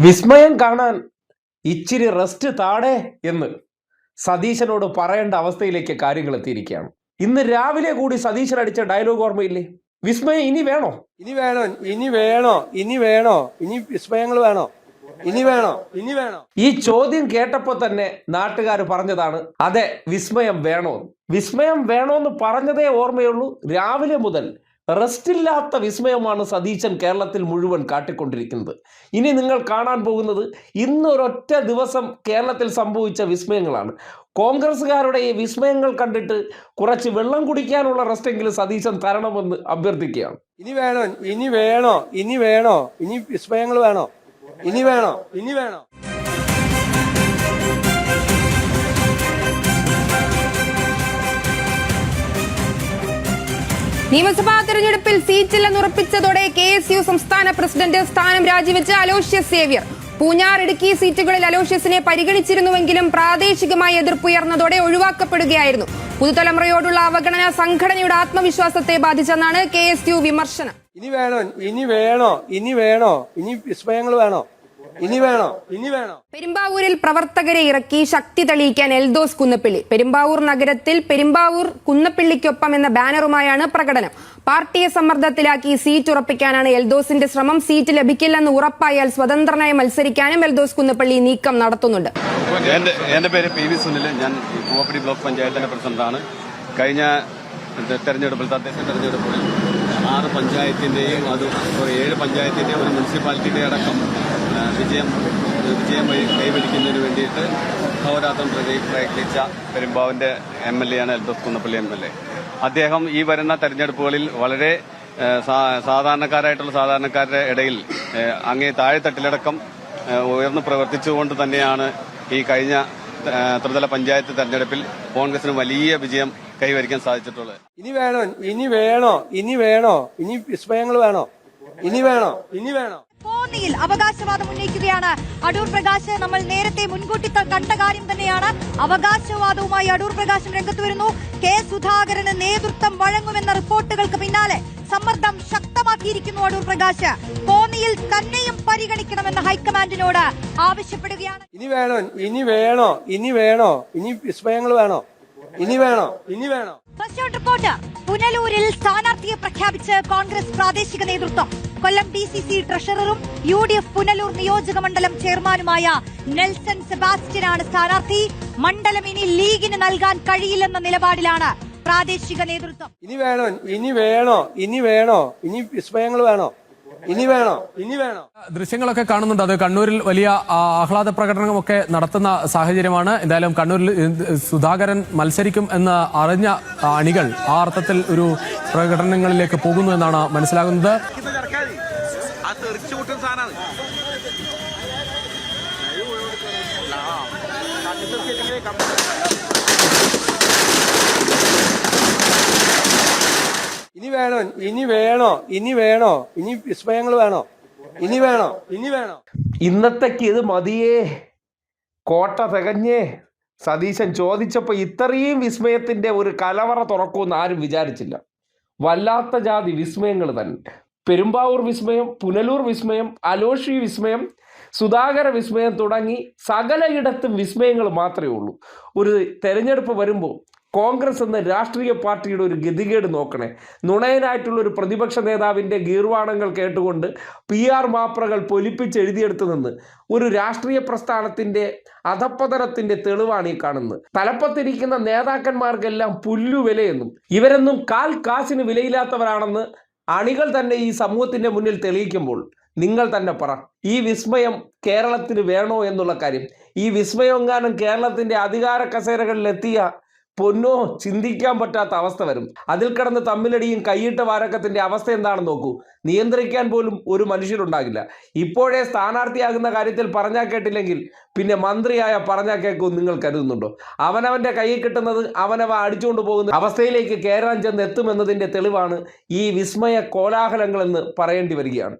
വിസ്മയം കാണാൻ ഇച്ചിരി റെസ്റ്റ് താടേ എന്ന് സതീശനോട് പറയേണ്ട അവസ്ഥയിലേക്ക് കാര്യങ്ങൾ എത്തിയിരിക്കുകയാണ്. ഇന്ന് രാവിലെ കൂടി സതീശൻ അടിച്ച ഡയലോഗ് ഓർമ്മയില്ലേ? വിസ്മയം ഇനി വേണോ, ഇനി വേണോ, ഇനി വേണോ, ഇനി വേണോ, ഇനി വിസ്മയങ്ങൾ വേണോ, ഇനി വേണോ, ഇനി വേണോ? ഈ ചോദ്യം കേട്ടപ്പോൾ തന്നെ നാട്ടുകാർ പറഞ്ഞതാണ് അതെ വിസ്മയം വേണോ. വിസ്മയം വേണോന്ന് പറഞ്ഞതേ ഓർമ്മയുള്ളൂ. രാവിലെ മുതൽ റെസ്റ്റില്ലാത്ത വിസ്മയമാണ് സതീശൻ കേരളത്തിൽ മുഴുവൻ കാട്ടിക്കൊണ്ടിരിക്കുന്നത്. ഇനി നിങ്ങൾ കാണാൻ പോകുന്നത് ഇന്നൊരൊറ്റ ദിവസം കേരളത്തിൽ സംഭവിച്ച വിസ്മയങ്ങളാണ്. കോൺഗ്രസ്സുകാരുടെ ഈ വിസ്മയങ്ങൾ കണ്ടിട്ട് കുറച്ച് വെള്ളം കുടിക്കാനുള്ള റെസ്റ്റെങ്കിലും സതീശൻ തരണമെന്ന് അഭ്യർത്ഥിക്കുകയാണ്. ഇനി വേണോ, ഇനി വേണോ, ഇനി വേണോ, ഇനി വിസ്മയങ്ങൾ വേണോ, ഇനി വേണോ, ഇനി വേണോ? നിയമസഭാ തെരഞ്ഞെടുപ്പിൽ സീറ്റില്ലെന്ന് ഉറപ്പിച്ചതോടെ KSU സംസ്ഥാന പ്രസിഡന്റ് സ്ഥാനം രാജിവെച്ച് അലോഷ്യസ് സേവ്യർ. പൂഞ്ഞാർ, ഇടുക്കി സീറ്റുകളിൽ അലോഷ്യസിനെ പരിഗണിച്ചിരുന്നുവെങ്കിലും പ്രാദേശികമായി എതിർപ്പുയർന്നതോടെ ഒഴിവാക്കപ്പെടുകയായിരുന്നു. പുതുതലമുറയോടുള്ള അവഗണന സംഘടനയുടെ ആത്മവിശ്വാസത്തെ ബാധിച്ചെന്നാണ് KSU വിമർശനം. ഇനി വേണോ, ഇനി വേണോ, ഇനി വേണോ, ഇനി വിസ്മയങ്ങൾ വേണോ, ഇനി വേണോ, ഇനി വേണോ? പെരുമ്പാവൂരിൽ പ്രവർത്തകരെ ഇറക്കി ശക്തി തെളിയിക്കാൻ എൽദോസ് കുന്നപ്പിള്ളി. പെരുമ്പാവൂർ നഗരത്തിൽ പെരുമ്പാവൂർ കുന്നപ്പിള്ളിക്കൊപ്പം എന്ന ബാനറുമായാണ് പ്രകടനം. പാർട്ടിയെ സമ്മർദ്ദത്തിലാക്കി സീറ്റ് ഉറപ്പിക്കാനാണ് എൽദോസിന്റെ ശ്രമം. സീറ്റ് ലഭിക്കില്ലെന്ന് ഉറപ്പായാൽ സ്വതന്ത്രനായി മത്സരിക്കാനും എൽദോസ് കുന്നപ്പിള്ളി നീക്കം നടത്തുന്നുണ്ട്. എന്റെ പേര് PV സുനിൽ. ഞാൻ പൂവപ്പടി ബ്ലോക്ക് പഞ്ചായത്തിന്റെ പ്രസിഡന്റാണ്. കഴിഞ്ഞ തെരഞ്ഞെടുപ്പിൽ, തദ്ദേശ തെരഞ്ഞെടുപ്പിൽ 6 പഞ്ചായത്തിന്റെയും 7 പഞ്ചായത്തിന്റെയും ഒരു മുനിസിപ്പാലിറ്റിയുടെ അടക്കം വിജയം കൈവരിക്കുന്നതിന് വേണ്ടിയിട്ട് അഹോരാത്രം പ്രയത്നിച്ച പെരുമ്പാവിന്റെ MLA ആണ് എൽദോസ് കുന്നപ്പള്ളി MLA. അദ്ദേഹം ഈ വരുന്ന തെരഞ്ഞെടുപ്പുകളിൽ വളരെ സാധാരണക്കാരുടെ ഇടയിൽ അങ്ങേ താഴെത്തട്ടിലടക്കം ഉയർന്നു പ്രവർത്തിച്ചുകൊണ്ട് തന്നെയാണ് ഈ കഴിഞ്ഞ ത്രിതല പഞ്ചായത്ത് തെരഞ്ഞെടുപ്പിൽ കോൺഗ്രസിന് വലിയ വിജയം കൈവരിക്കാൻ സാധിച്ചിട്ടുള്ളത്. ഇനി വേണോ, ഇനി വേണോ, ഇനി വേണോ, ഇനി വിസ്മയങ്ങൾ വേണോ, ഇനി വേണോ, ഇനി വേണോ? കോന്നിയിൽ അവകാശവാദം ഉന്നയിക്കുകയാണ് അടൂർ പ്രകാശ്. നമ്മൾ നേരത്തെ മുൻകൂട്ടി കണ്ട കാര്യം തന്നെയാണ്. അവകാശവാദവുമായി അടൂർ പ്രകാശും രംഗത്ത് വരുന്നു. K സുധാകരന് നേതൃത്വം വഴങ്ങുമെന്ന റിപ്പോർട്ടുകൾക്ക് പിന്നാലെ സമ്മർദ്ദം ശക്തമാക്കിയിരിക്കുന്നു അടൂർ പ്രകാശ്. കോന്നിയിൽ തന്നെയും പരിഗണിക്കണമെന്ന് ഹൈക്കമാൻഡിനോട് ആവശ്യപ്പെടുകയാണ്. ഇനി വേണോ, ഇനി വേണോ, ഇനി വേണോ, ഇനി വിസ്മയങ്ങൾ വേണോ, ഇനി വേണോ, ഇനി വേണോ? First out report. പുനലൂരിൽ സ്ഥാനാർത്ഥിയെ പ്രഖ്യാപിച്ച് കോൺഗ്രസ് പ്രാദേശിക നേതൃത്വം. കൊല്ലം DCC ട്രഷററും UDF പുനലൂർ നിയോജക മണ്ഡലം ചെയർമാനുമായ നെൽസൺ സെബാസ്റ്റ്യനാണ് സ്ഥാനാർത്ഥി. മണ്ഡലം ഇനി ലീഗിന് നൽകാൻ കഴിയില്ലെന്ന നിലപാടിലാണ് പ്രാദേശിക നേതൃത്വം. ഇനി വേണോ, ഇനി വേണോ, ഇനി വേണോ, ഇനി വിസ്മയങ്ങൾ വേണോ, ഇനി വേണോ, ഇനി വേണോ? ദൃശ്യങ്ങളൊക്കെ കാണുന്നുണ്ട്. അത് കണ്ണൂരിൽ വലിയ ആഹ്ലാദ പ്രകടനമൊക്കെ നടത്തുന്ന സാഹചര്യമാണ്. എന്തായാലും കണ്ണൂരിൽ സുധാകരൻ മത്സരിക്കും എന്ന് അറിഞ്ഞ അണികൾ ആ അർത്ഥത്തിൽ ഒരു പ്രകടനങ്ങളിലേക്ക് പോകുന്നു എന്നാണ് മനസ്സിലാകുന്നത്. ഇനി വേണോ, ഇനി വേണോ, ഇനി വേണോ, ഇനി വിസ്മയങ്ങൾ വേണോ, ഇനി വേണോ, ഇനി വേണോ? ഇന്നത്തേക്ക് ഇത് മതിയേ, കോട്ട തികഞ്ഞേ. സതീശൻ ചോദിച്ചപ്പോൾ ഇത്രയും വിസ്മയത്തിന്റെ ഒരു കലവറ തുറക്കുമെന്ന് ആരും വിചാരിച്ചില്ല. വല്ലാത്ത ജാതി വിസ്മയങ്ങൾ തന്നെ. പെരുമ്പാവൂർ വിസ്മയം, പുനലൂർ വിസ്മയം, അലോഷി വിസ്മയം, സുധാകര വിസ്മയം തുടങ്ങി സകലയിടത്തും വിസ്മയങ്ങൾ മാത്രമേ ഉള്ളൂ. ഒരു തെരഞ്ഞെടുപ്പ് വരുമ്പോൾ കോൺഗ്രസ് എന്ന രാഷ്ട്രീയ പാർട്ടിയുടെ ഒരു ഗതികേട് നോക്കണേ. നുണയനായിട്ടുള്ള ഒരു പ്രതിപക്ഷ നേതാവിൻ്റെ ഗീർവാണങ്ങൾ കേട്ടുകൊണ്ട് PR മാപ്രകൾ പൊലിപ്പിച്ചെഴുതിയെടുത്തു നിന്ന് ഒരു രാഷ്ട്രീയ പ്രസ്ഥാനത്തിൻ്റെ അധപ്പതനത്തിൻ്റെ തെളിവാണ് ഈ കാണുന്നത്. തലപ്പത്തിരിക്കുന്ന നേതാക്കന്മാർക്കെല്ലാം പുല്ലുവിലയെന്നും ഇവരൊന്നും കാൽ കാശിന് വിലയില്ലാത്തവരാണെന്ന് അണികൾ തന്നെ ഈ സമൂഹത്തിൻ്റെ മുന്നിൽ തെളിയിക്കുമ്പോൾ നിങ്ങൾ തന്നെ പറ, ഈ വിസ്മയം കേരളത്തിന് വേണോ എന്നുള്ള കാര്യം. ഈ വിസ്മയമെങ്ങാനും കേരളത്തിൻ്റെ അധികാര കസേരകളിലെത്തിയ പൊന്നോ, ചിന്തിക്കാൻ പറ്റാത്ത അവസ്ഥ വരും. അതിൽ കിടന്ന് തമ്മിലടിയും കൈയിട്ട വാരക്കത്തിന്റെ അവസ്ഥ എന്താണെന്ന് നോക്കൂ. നിയന്ത്രിക്കാൻ പോലും ഒരു മനുഷ്യരുണ്ടാകില്ല. ഇപ്പോഴേ സ്ഥാനാർത്ഥിയാകുന്ന കാര്യത്തിൽ പറഞ്ഞാൽ കേട്ടില്ലെങ്കിൽ പിന്നെ മന്ത്രിയായ പറഞ്ഞാൽ കേൾക്കും നിങ്ങൾ കരുതുന്നുണ്ടോ? അവനവന്റെ കയ്യിൽ കിട്ടുന്നത് അവനവ അടിച്ചുകൊണ്ട് പോകുന്ന അവസ്ഥയിലേക്ക് കേരളം ചെന്ന് എത്തുമെന്നതിന്റെ തെളിവാണ് ഈ വിസ്മയ കോലാഹലങ്ങളെന്ന് പറയേണ്ടി വരികയാണ്.